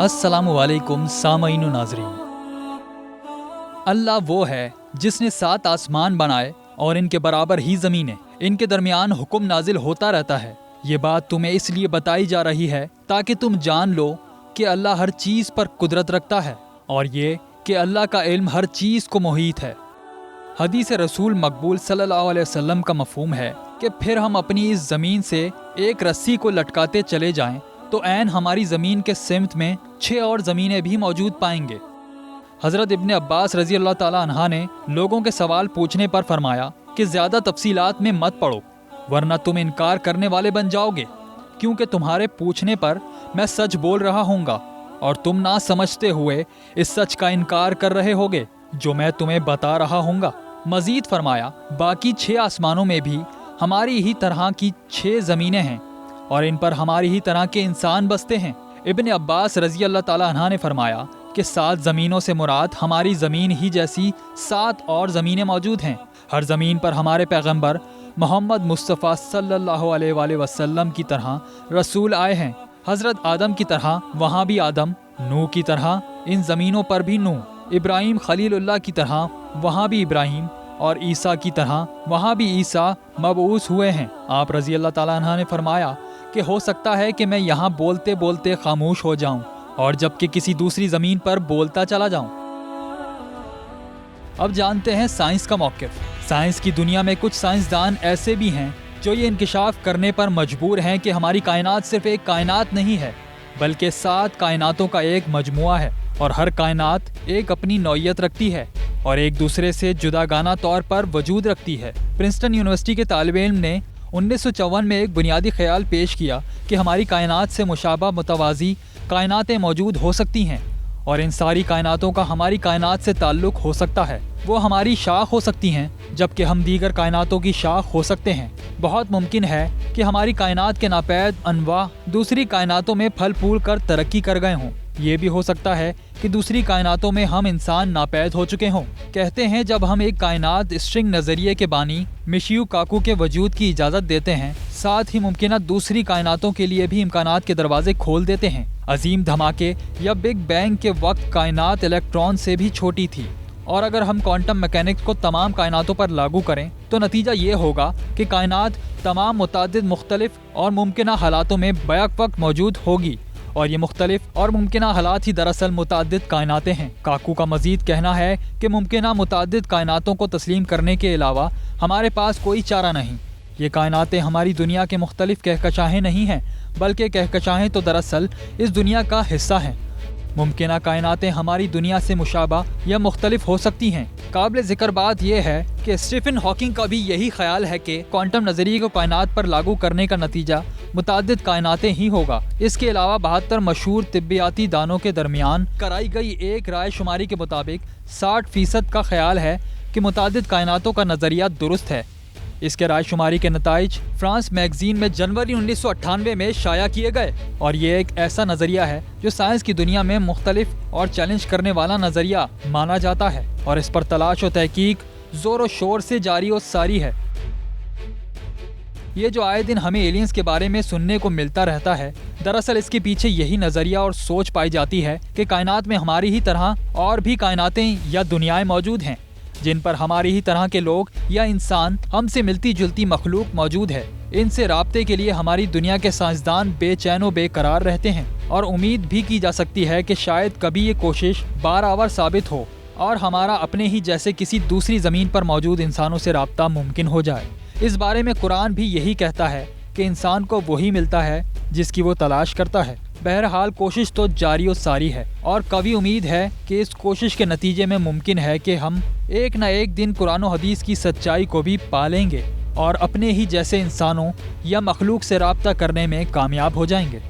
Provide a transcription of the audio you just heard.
अस्सलाम वालेकुम सामईन व नाज़रीन। अल्लाह वो है जिसने 7 आसमान बनाए और इनके बराबर ही ज़मीनें, इनके दरमियान हुक्म नाजिल होता रहता है। ये बात तुम्हें इसलिए बताई जा रही है ताकि तुम जान लो कि अल्लाह हर चीज़ पर कुदरत रखता है और ये कि अल्लाह का इल्म हर चीज़ को मुहीत है। हदीस रसूल मकबूल सल्लल्लाहु अलैहि वसल्लम का मफ़हूम है कि फिर हम अपनी इस ज़मीन से एक रस्सी को लटकाते चले जाएं तो ऐन हमारी ज़मीन के सिमत में 6 और ज़मीनें भी मौजूद पाएंगे। हज़रत इब्न अब्बास रज़ी अल्लाह ताला अन्हा ने लोगों के सवाल पूछने पर फरमाया कि ज़्यादा तफसीलात में मत पढ़ो वरना तुम इनकार करने वाले बन जाओगे, क्योंकि तुम्हारे पूछने पर मैं सच बोल रहा हूँगा और तुम ना समझते हुए इस सच का इनकार कर रहे होगे जो मैं तुम्हें बता रहा हूँगा। मज़ीद फरमाया, बाकी 6 आसमानों में भी हमारी ही तरह की 6 ज़मीनें हैं और इन पर हमारी ही तरह के इंसान बसते हैं। इब्न अब्बास रज़ी अल्लाह ताला अन्हा ने फरमाया कि 7 ज़मीनों से मुराद हमारी ज़मीन ही जैसी 7 और ज़मीनें मौजूद हैं। हर ज़मीन पर हमारे पैगंबर मोहम्मद मुस्तफ़ा सल्लल्लाहु अलैहि वसल्लम की तरह रसूल आए हैं। हज़रत आदम की तरह वहाँ भी आदम, नूह की तरह इन ज़मीनों पर भी नूह, इब्राहीम खलीलुल्लाह की तरह वहाँ भी इब्राहीम और ईसा की तरह वहाँ भी ईसा मबऊस हुए हैं। आप रज़ी अल्लाह ताला अन्हा ने फरमाया कि हो सकता है कि मैं यहाँ बोलते बोलते खामोश हो जाऊँ और जबकि किसी दूसरी ज़मीन पर बोलता चला जाऊँ। अब जानते हैं साइंस का मौक़िफ़। साइंस की दुनिया में कुछ साइंसदान ऐसे भी हैं जो ये इंकिशाफ करने पर मजबूर हैं कि हमारी कायनात सिर्फ एक कायनात नहीं है बल्कि 7 कायनातों का एक मजमुआ है और हर कायनात एक अपनी नौइयत रखती है और एक दूसरे से जुदागाना तौर पर वजूद रखती है। प्रिंसटन यूनिवर्सिटी के तालिब इल्म ने 1954 में एक बुनियादी ख्याल पेश किया कि हमारी कायनात से मुशाबा मुतवाज़ी कायनातें मौजूद हो सकती हैं और इन सारी कायनातों का हमारी कायनात से ताल्लुक़ हो सकता है। वो हमारी शाख हो सकती हैं जबकि हम दीगर कायनातों की शाख हो सकते हैं। बहुत मुमकिन है कि हमारी कायनात के नापैद अनवा दूसरी कायनातों में फल फूल कर तरक्की कर गए हों। ये भी हो सकता है कि दूसरी कायनातों में हम इंसान नापैद हो चुके हों। कहते हैं जब हम एक कायनात स्ट्रिंग नज़रिए के बानी मिशियो काकू के वजूद की इजाज़त देते हैं, साथ ही मुमकिन दूसरी कायनातों के लिए भी इम्कानात के दरवाजे खोल देते हैं। अजीम धमाके या बिग बैंग के वक्त कायनात इलेक्ट्रॉन से भी छोटी थी और अगर हम क्वांटम मैकेनिक्स को तमाम कायनातों पर लागू करें तो नतीजा ये होगा कि कायनात तमाम मुतादिद मुख्तलिफ और मुमकिना हालातों में बैक वक्त मौजूद होगी और ये मुख्तलिफ और मुमकिना हालात ही दरअसल मुतादिद कायनातें हैं। काकू का मजीद कहना है कि मुमकिना मुतादिद कायनातों को तस्लीम करने के अलावा हमारे पास कोई चारा नहीं। ये कायनातें हमारी दुनिया के मुख्तलिफ कहकशाएँ नहीं हैं बल्कि कहकशाएँ तो दरअसल इस दुनिया का हिस्सा हैं। मुमकिना कायनातें हमारी दुनिया से मुशाबा या मुख्तलिफ हो सकती हैं। काबिल ज़िक्र बात यह है कि स्टीफन हॉकिंग का भी यही ख्याल है कि क्वांटम नज़रिए को कायनात पर लागू करने का नतीजा मुतादिद कायनातें ही होगा। इसके अलावा 72 मशहूर तिब्बियाती दानों के दरमियान कराई गई एक राय शुमारी के मुताबिक 60% का ख्याल है कि मुतादिद कायनातों का नज़रिया दुरुस्त है। इसके राय शुमारी के नताइज फ्रांस मैगजीन में जनवरी 1998 में शाया किए गए और ये एक ऐसा नज़रिया है जो साइंस की दुनिया में मुख्तलिफ और चैलेंज करने वाला नज़रिया माना जाता है और इस पर तलाश और तहकीक ज़ोर व शोर से जारी और सारी है। ये जो आए दिन हमें एलियंस के बारे में सुनने को मिलता रहता है, दरअसल इसके पीछे यही नज़रिया और सोच पाई जाती है कि कायनात में हमारी ही तरह और भी कायनातें या दुनियाएं मौजूद हैं जिन पर हमारी ही तरह के लोग या इंसान हमसे मिलती जुलती मखलूक मौजूद है। इनसे राब्ते के लिए हमारी दुनिया के साइंसदान बेचैन व बेकरार रहते हैं और उम्मीद भी की जा सकती है कि शायद कभी ये कोशिश बारावर साबित हो और हमारा अपने ही जैसे किसी दूसरी ज़मीन पर मौजूद इंसानों से राब्ता मुमकिन हो जाए। इस बारे में कुरान भी यही कहता है कि इंसान को वही मिलता है जिसकी वो तलाश करता है। बहरहाल कोशिश तो जारी और सारी है और कभी उम्मीद है कि इस कोशिश के नतीजे में मुमकिन है कि हम एक न एक दिन कुरान और हदीस की सच्चाई को भी पालेंगे और अपने ही जैसे इंसानों या मखलूक से राब्ता करने में कामयाब हो जाएंगे।